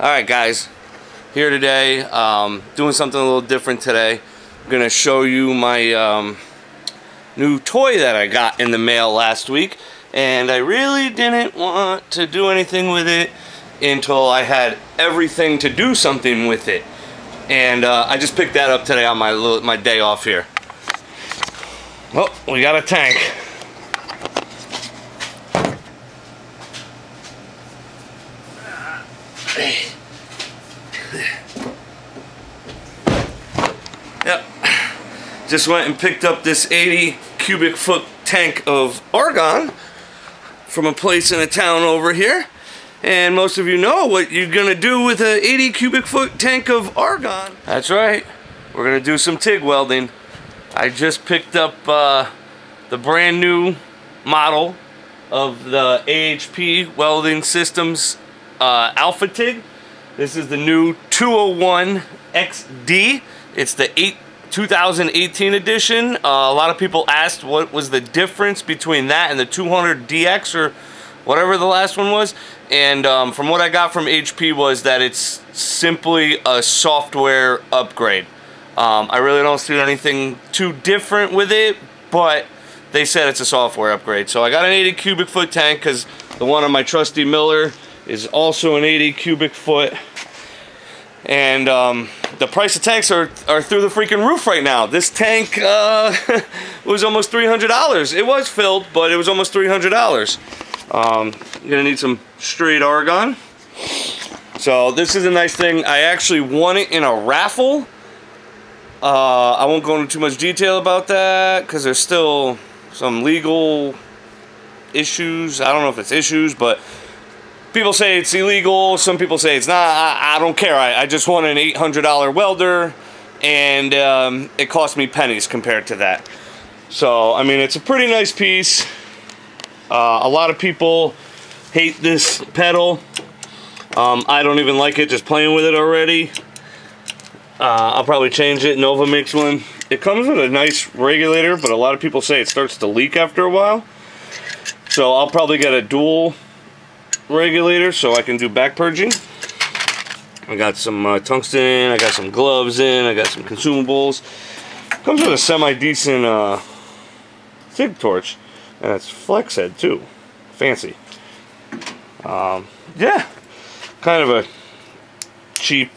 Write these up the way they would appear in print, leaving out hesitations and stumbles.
Alright guys, here today, doing something a little different today. I'm going to show you my new toy that I got in the mail last week, and I really didn't want to do anything with it until I had everything to do something with it. And I just picked that up today on my day off here. Oh, we got a tank. Yep. Just went and picked up this 80 cubic foot tank of argon from a place in a town over here. And most of you know what you're gonna do with an 80 cubic foot tank of argon. That's right. We're gonna do some TIG welding. I just picked up the brand new model of the AHP Welding Systems Alpha TIG. This is the new 201 XD. It's the 2018 edition. A lot of people asked what was the difference between that and the 200DX or whatever the last one was. And from what I got from HP was that it's simply a software upgrade. I really don't see anything too different with it, but they said it's a software upgrade. So I got an 80 cubic foot tank because the one on my trusty Miller is also an 80 cubic foot. And the price of tanks are through the freaking roof right now. This tank was almost $300. It was filled, but it was almost $300. You're gonna need some straight argon. So this is a nice thing. I actually won it in a raffle. I won't go into too much detail about that because there's still some legal issues. I don't know if it's issues, but people say it's illegal. Some people say it's not. I don't care. I just won an $800 welder, and it cost me pennies compared to that. So, I mean, it's a pretty nice piece. A lot of people hate this pedal. I don't even like it just playing with it already. I'll probably change it. Nova makes one. It comes with a nice regulator, but a lot of people say it starts to leak after a while. So I'll probably get a dual regulator so I can do back purging. I got some tungsten, I got some gloves in, I got some consumables. Comes with a semi-decent TIG torch, and it's flex head too. Fancy. Yeah, kind of a cheap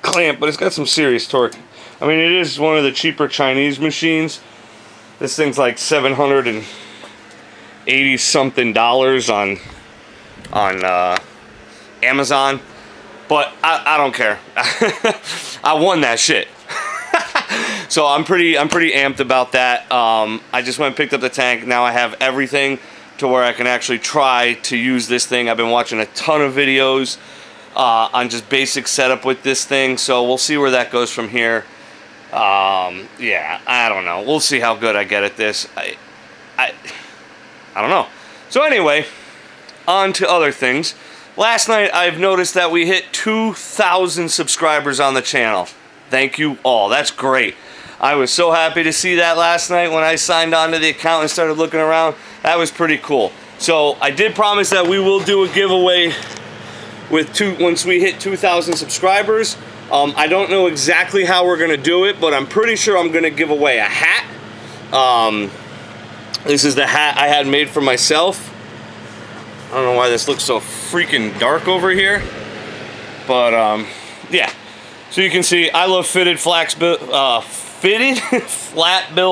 clamp, but it's got some serious torque. I mean, it is one of the cheaper Chinese machines. This thing's like $780 something on Amazon, but I don't care. I won that shit. So I'm pretty amped about that. I just went and picked up the tank. Now I have everything to where I can actually try to use this thing. I've been watching a ton of videos on just basic setup with this thing, so we'll see where that goes from here. Yeah, I don't know. We'll see how good I get at this. I don't know. So anyway, on to other things. Last night I've noticed that we hit 2,000 subscribers on the channel. Thank you all. That's great. I was so happy to see that last night when I signed on to the account and started looking around. That was pretty cool. So I did promise that we will do a giveaway with once we hit 2,000 subscribers. I don't know exactly how we're gonna do it, but I'm pretty sure I'm gonna give away a hat. This is the hat I had made for myself. I don't know why this looks so freaking dark over here, but yeah. So you can see I love fitted flat bill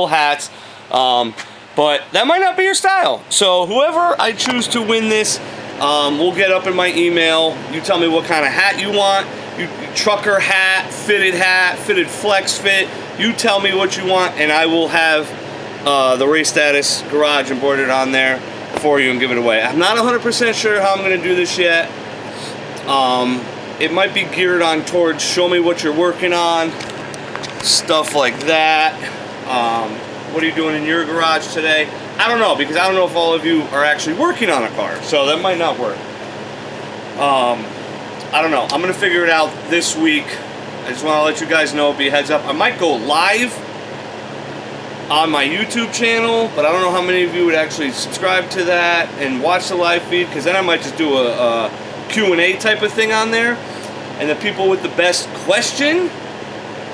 hats, but that might not be your style. So whoever I choose to win this, we'll get up in my email. You tell me what kind of hat you want. You trucker hat, fitted flex fit. You tell me what you want, and I will have the Racestatus Garage embroidered on there for you and give it away. I'm not 100% sure how I'm going to do this yet. It might be geared on towards show me what you're working on, stuff like that. What are you doing in your garage today? I don't know, because I don't know if all of you are actually working on a car, so that might not work. I don't know. I'm going to figure it out this week. I just want to let you guys know, be a heads up. I might go live on my YouTube channel, but I don't know how many of you would actually subscribe to that and watch the live feed, because then I might just do a Q&A type of thing on there. and the people with the best question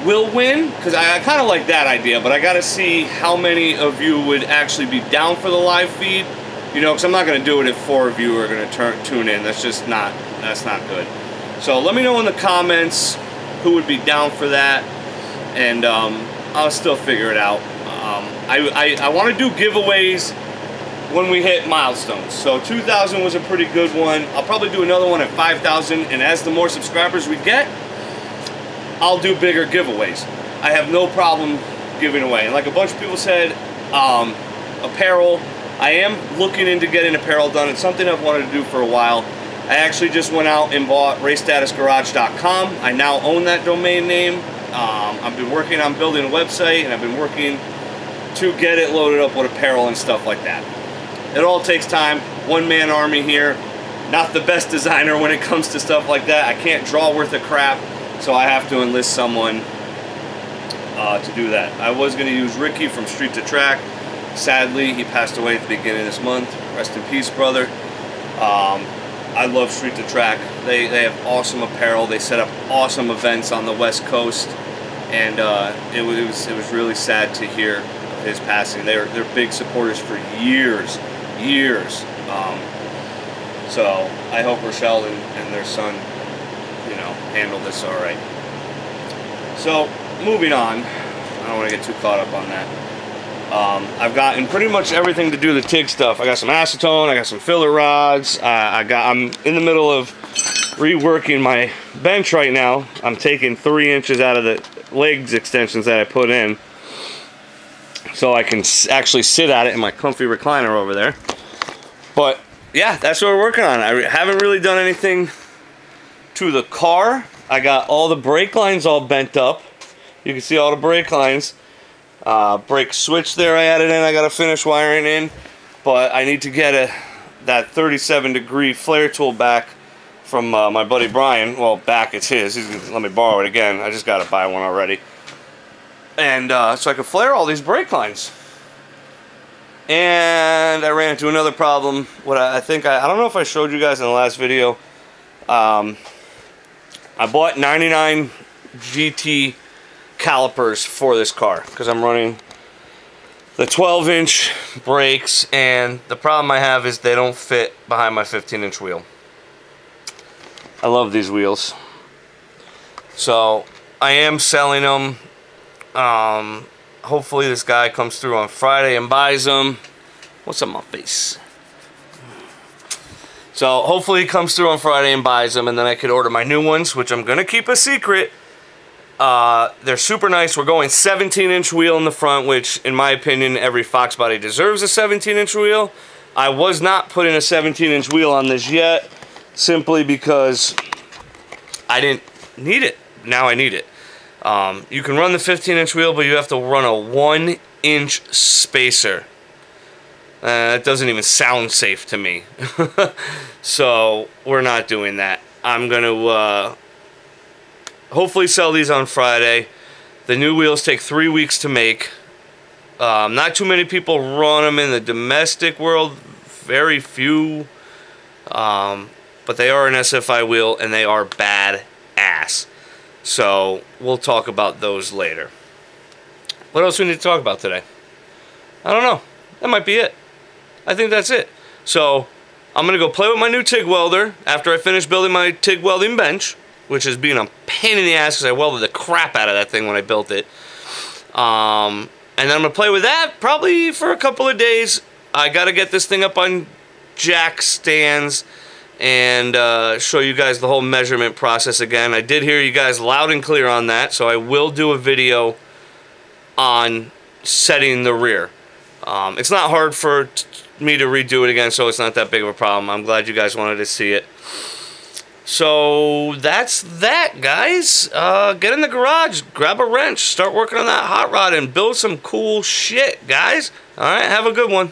will win, because I kind of like that idea, but I got to see how many of you would actually be down for the live feed, you know, because I'm not going to do it if 4 of you are going to tune in. That's just not, that's not good. So let me know in the comments who would be down for that, and I'll still figure it out. I want to do giveaways when we hit milestones. So 2,000 was a pretty good one. I'll probably do another one at 5,000, and as the more subscribers we get, I'll do bigger giveaways. I have no problem giving away. And like a bunch of people said, apparel. I am looking into getting apparel done. It's something I've wanted to do for a while. I actually just went out and bought Racestatusgarage.com. I now own that domain name. I've been working on building a website, and I've been working to get it loaded up with apparel and stuff like that. It all takes time. One-man army here. Not the best designer when it comes to stuff like that. I can't draw worth a crap, so I have to enlist someone to do that. I was going to use Ricky from Street to Track. Sadly, he passed away at the beginning of this month. Rest in peace, brother. I love Street to Track. They have awesome apparel. They set up awesome events on the West Coast, and it was really sad to hear of his passing. They're big supporters for years. So I hope Rochelle and their son, you know, handle this all right. So moving on, I don't want to get too caught up on that. I've gotten pretty much everything to do the TIG stuff. I got some acetone, I got some filler rods. I'm in the middle of reworking my bench right now. I'm taking 3 inches out of the legs extensions that I put in, so I can actually sit at it in my comfy recliner over there. But yeah, that's what we're working on. I haven't really done anything to the car. I got all the brake lines all bent up. You can see all the brake lines. Brake switch there I added in. I got to finish wiring in, but I need to get that 37-degree flare tool back from my buddy Brian. Well, back, it's his. He's gonna let me borrow it again. I just got to buy one already, and so I can flare all these brake lines. And I ran into another problem. What I think I don't know if I showed you guys in the last video. I bought 99 GT calipers for this car because I'm running the 12-inch brakes, and the problem I have is they don't fit behind my 15-inch wheel. I love these wheels, so I am selling them. Hopefully this guy comes through on Friday and buys them. What's on my face? So hopefully he comes through on Friday and buys them, and then I could order my new ones, which I'm gonna keep a secret. They're super nice. We're going 17-inch wheel in the front, which in my opinion every Fox body deserves a 17-inch wheel. I was not putting a 17-inch wheel on this yet, simply because I didn't need it. Now I need it. You can run the 15-inch wheel, but you have to run a 1-inch spacer. That doesn't even sound safe to me. So we're not doing that. I'm going to hopefully sell these on Friday. The new wheels take 3 weeks to make. Not too many people run them in the domestic world. Very few. But they are an SFI wheel, and they are badass. So we'll talk about those later. What else do we need to talk about today? I don't know. That might be it. I think that's it. So I'm going to go play with my new TIG welder after I finish building my TIG welding bench, which is being a pain in the ass because I welded the crap out of that thing when I built it. And then I'm going to play with that probably for a couple of days. I got to get this thing up on jack stands and show you guys the whole measurement process again. I did hear you guys loud and clear on that, so I will do a video on setting the rear. It's not hard for me to redo it again, so it's not that big of a problem. I'm glad you guys wanted to see it. So that's that, guys. Get in the garage, grab a wrench, start working on that hot rod, and build some cool shit, guys. All right, have a good one.